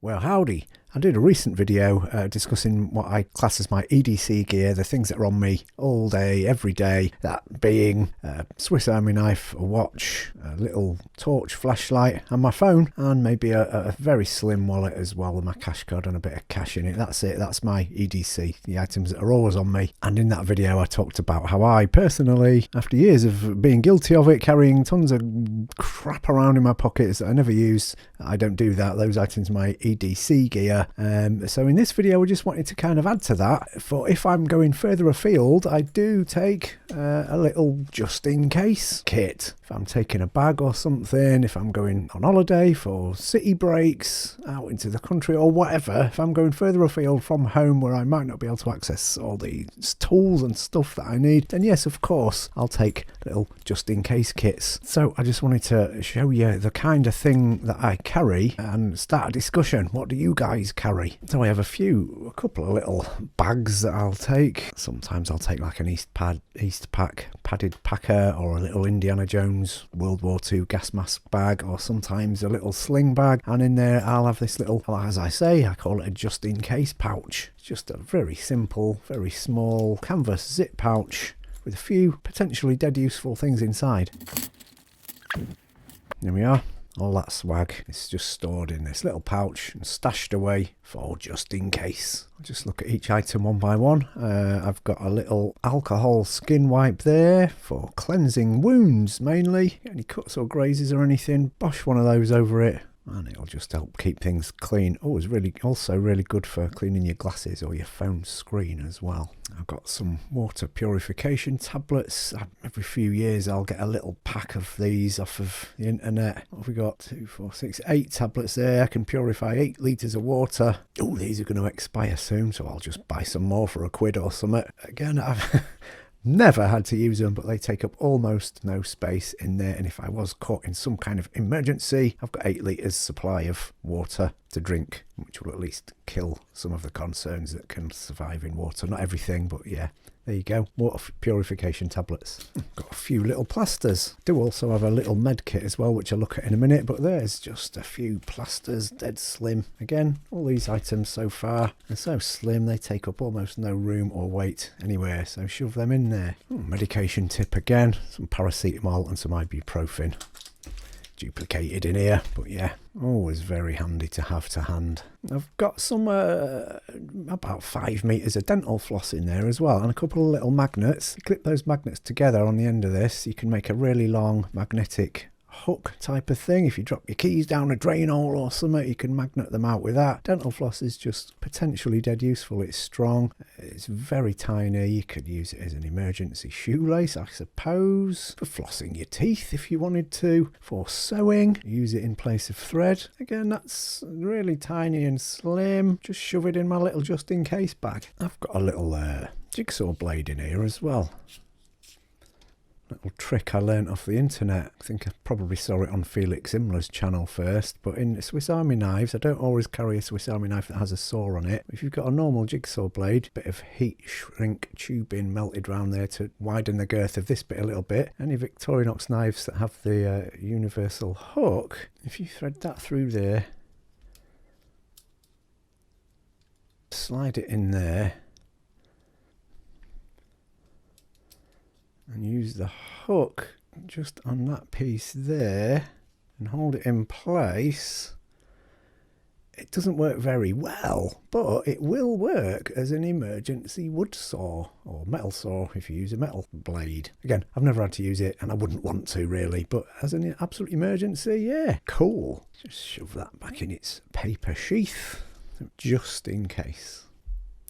Well, howdy. I did a recent video discussing what I class as my EDC gear, the things that are on me all day, every day, that being a Swiss Army knife, a watch, a little torch flashlight and my phone, and maybe a very slim wallet as well with my cash card and a bit of cash in it. That's it, that's my EDC, the items that are always on me. And in that video I talked about how I personally, after years of being guilty of it, carrying tons of crap around in my pockets that I never use, I don't do that. Those items are my EDC gear. So in this video we just wanted to kind of add to that. For if I'm going further afield, I do take a little just in case kit. If I'm taking a bag or something, if I'm going on holiday for city breaks, out into the country or whatever, if I'm going further afield from home where I might not be able to access all these tools and stuff that I need, then yes, of course, I'll take little just in case kits. So I just wanted to show you the kind of thing that I carry and start a discussion. What do you guys carry? So I have a couple of little bags that I'll take. Sometimes I'll take like an East Pack padded packer, or a little Indiana Jones World War II gas mask bag, or sometimes a little sling bag, and in there I'll have this little, as I say, I call it a just in case pouch. It's just a very simple, very small canvas zip pouch with a few potentially dead useful things inside. There we are. All that swag is just stored in this little pouch and stashed away for just in case. I'll just look at each item one by one. I've got a little alcohol skin wipe there for cleansing wounds mainly. Any cuts or grazes or anything, bosh one of those over it and it'll just help keep things clean. Oh, it's also really good for cleaning your glasses or your phone screen as well. I've got some water purification tablets. Every few years I'll get a little pack of these off of the internet. What have we got? 2, 4, 6, 8 tablets there. I can purify 8 litres of water. Oh, these are going to expire soon, so I'll just buy some more for £1 or something. Again, I've never had to use them, but they take up almost no space in there, and if I was caught in some kind of emergency, I've got 8 litres supply of water to drink, which will at least kill some of the concerns that can survive in water. Not everything, but yeah, there you go. Water purification tablets. Got a few little plasters. Do also have a little med kit as well, which I'll look at in a minute, but there's just a few plasters, dead slim. Again, all these items so far are so slim, they take up almost no room or weight anywhere, so shove them in there. Medication tip again, some paracetamol and some ibuprofen. Duplicated in here, but yeah, always very handy to have to hand. I've got some about 5 meters of dental floss in there as well, and a couple of little magnets. You clip those magnets together on the end of this, you can make a really long magnetic hook type of thing. If you drop your keys down a drain hole or something, you can magnet them out with that. Dental floss is just potentially dead useful. It's strong, it's very tiny. You could use it as an emergency shoelace, I suppose, for flossing your teeth if you wanted to, for sewing, use it in place of thread. Again, that's really tiny and slim. Just shove it in my little just in case bag. I've got a little jigsaw blade in here as well. Little trick I learnt off the internet. I think I probably saw it on Felix Imler's channel first, but in Swiss Army knives, I don't always carry a Swiss Army knife that has a saw on it. If you've got a normal jigsaw blade, bit of heat shrink tubing melted around there to widen the girth of this bit a little bit. Any Victorinox knives that have the universal hook, if you thread that through there, slide it in there, and use the hook just on that piece there and hold it in place. It doesn't work very well, but it will work as an emergency wood saw or metal saw if you use a metal blade. Again, I've never had to use it and I wouldn't want to really, but as an absolute emergency, yeah, cool. Just shove that back in its paper sheath just in case.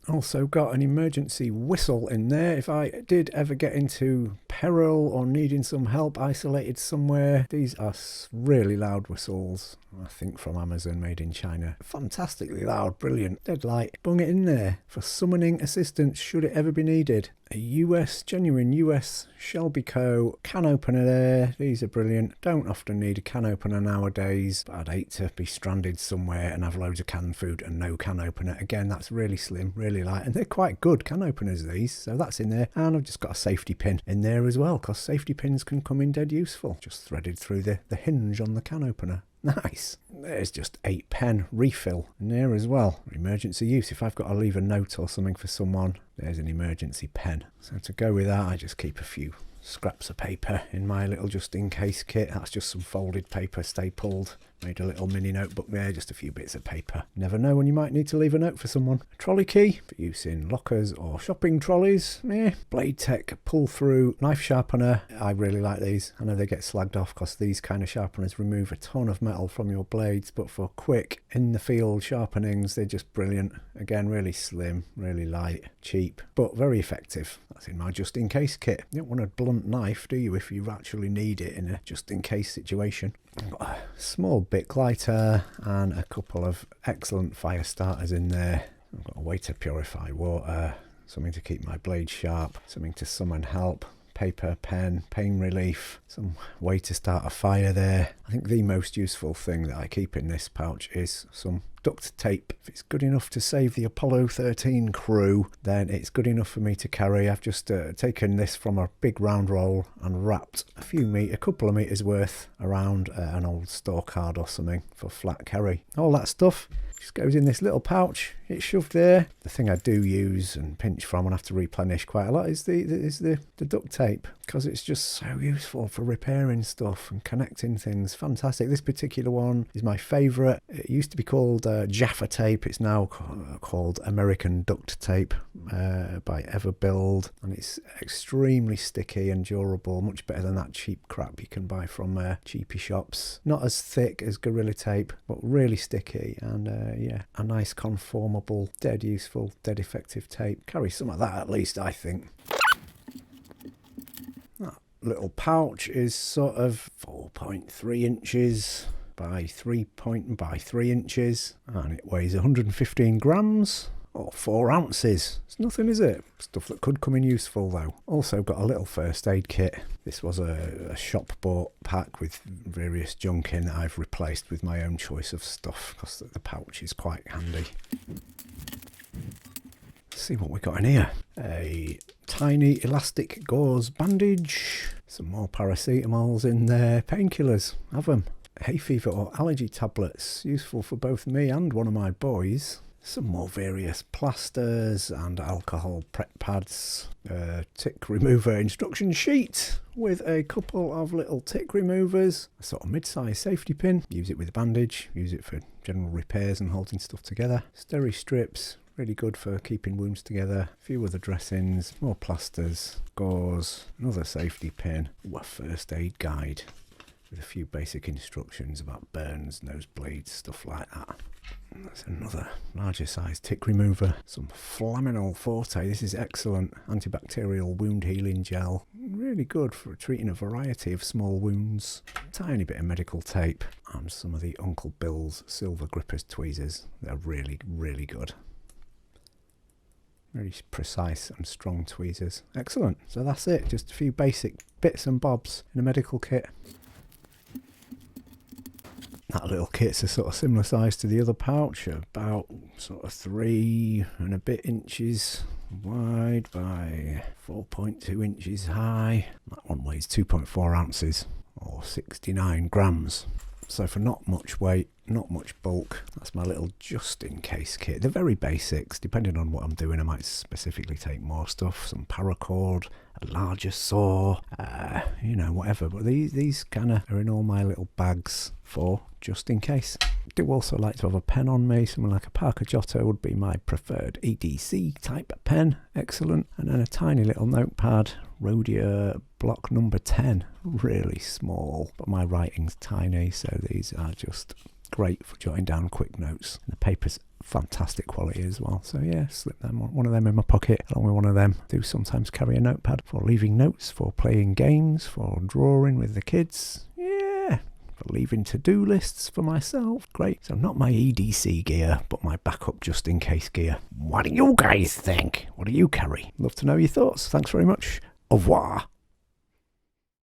Also got an emergency whistle in there if I did ever get into peril or needing some help isolated somewhere. These are really loud whistles, I think from Amazon, made in China. Fantastically loud, brilliant, dead light. Bung it in there for summoning assistance should it ever be needed. A genuine US Shelby Co. can opener there. These are brilliant. Don't often need a can opener nowadays, but I'd hate to be stranded somewhere and have loads of canned food and no can opener. Again, that's really slim, really light, and they're quite good can openers, these, so that's in there. And I've just got a safety pin in there as well, because safety pins can come in dead useful. Just threaded through the hinge on the can opener. Nice. There's just 8 pen refill in there as well. Emergency use. If I've got to leave a note or something for someone, there's an emergency pen. So to go with that, I just keep a few scraps of paper in my little just in case kit. That's just some folded paper stapled. Made a little mini notebook there, just a few bits of paper. Never know when you might need to leave a note for someone. A trolley key for use in lockers or shopping trolleys. Blade Tech pull through knife sharpener. I really like these. I know they get slagged off because these kind of sharpeners remove a ton of metal from your blades, but for quick in the field sharpenings, they're just brilliant. Again, really slim, really light, cheap, but very effective. That's in my just in case kit. You don't want a blunt knife, do you, if you actually need it in a just in case situation. I've got a small Bic lighter and a couple of excellent fire starters in there. I've got a way to purify water, something to keep my blade sharp, something to summon help, paper, pen, pain relief, some way to start a fire there. I think the most useful thing that I keep in this pouch is some duct tape. If it's good enough to save the Apollo 13 crew, then it's good enough for me to carry. I've just taken this from a big round roll and wrapped a couple of meters worth around an old store card or something for flat carry. All that stuff just goes in this little pouch. It's shoved there. The thing I do use and pinch from and have to replenish quite a lot is the duct tape, because it's just so useful for repairing stuff and connecting things. Fantastic. This particular one is my favourite. It used to be called Jaffa tape. It's now called American duct tape by Everbuild, and it's extremely sticky and durable, much better than that cheap crap you can buy from cheapy shops. Not as thick as Gorilla Tape, but really sticky, and a nice conformable, dead useful, dead effective tape. Carry some of that at least, I think. That little pouch is sort of 4.3 inches by 3 inches, and it weighs 115 grams or 4 ounces. It's nothing, is it? Stuff that could come in useful though. Also got a little first aid kit. This was a shop bought pack with various junk in that I've replaced with my own choice of stuff because the pouch is quite handy. Let's see what we got in here. A tiny elastic gauze bandage, some more paracetamols in there, painkillers, have them. Hay fever or allergy tablets, useful for both me and one of my boys. Some more various plasters and alcohol prep pads. Tick remover instruction sheet with a couple of little tick removers. A sort of mid-size safety pin. Use it with a bandage. Use it for general repairs and holding stuff together. Steri strips. Really good for keeping wounds together. A few other dressings. More plasters. Gauze. Another safety pin. Ooh, a first aid guide with a few basic instructions about burns, nosebleeds, stuff like that. That's another larger size tick remover. Some Flaminol Forte. This is excellent. Antibacterial wound healing gel. Really good for treating a variety of small wounds. Tiny bit of medical tape. And some of the Uncle Bill's silver grippers tweezers. They're really, really good. Very precise and strong tweezers. Excellent. So that's it. Just a few basic bits and bobs in a medical kit. That little kit's a sort of similar size to the other pouch, about sort of 3 and a bit inches wide by 4.2 inches high. That one weighs 2.4 ounces or 69 grams. So for not much weight, not much bulk, that's my little just in case kit. They're very basics. Depending on what I'm doing, I might specifically take more stuff, some paracord, a larger saw, whatever. But these kind of are in all my little bags for just in case. I do also like to have a pen on me. Something like a Parker Giotto would be my preferred EDC type pen. Excellent. And then a tiny little notepad, Rhodia block number 10. Really small, but my writing's tiny, so these are just great for jotting down quick notes. And the paper's fantastic quality as well. So yeah, slip one of them in my pocket along with one of them. Do sometimes carry a notepad for leaving notes, for playing games, for drawing with the kids. Yeah, for leaving to-do lists for myself. Great. So not my EDC gear, but my backup just in case gear. What do you guys think? What do you carry? Love to know your thoughts. Thanks very much. Au revoir.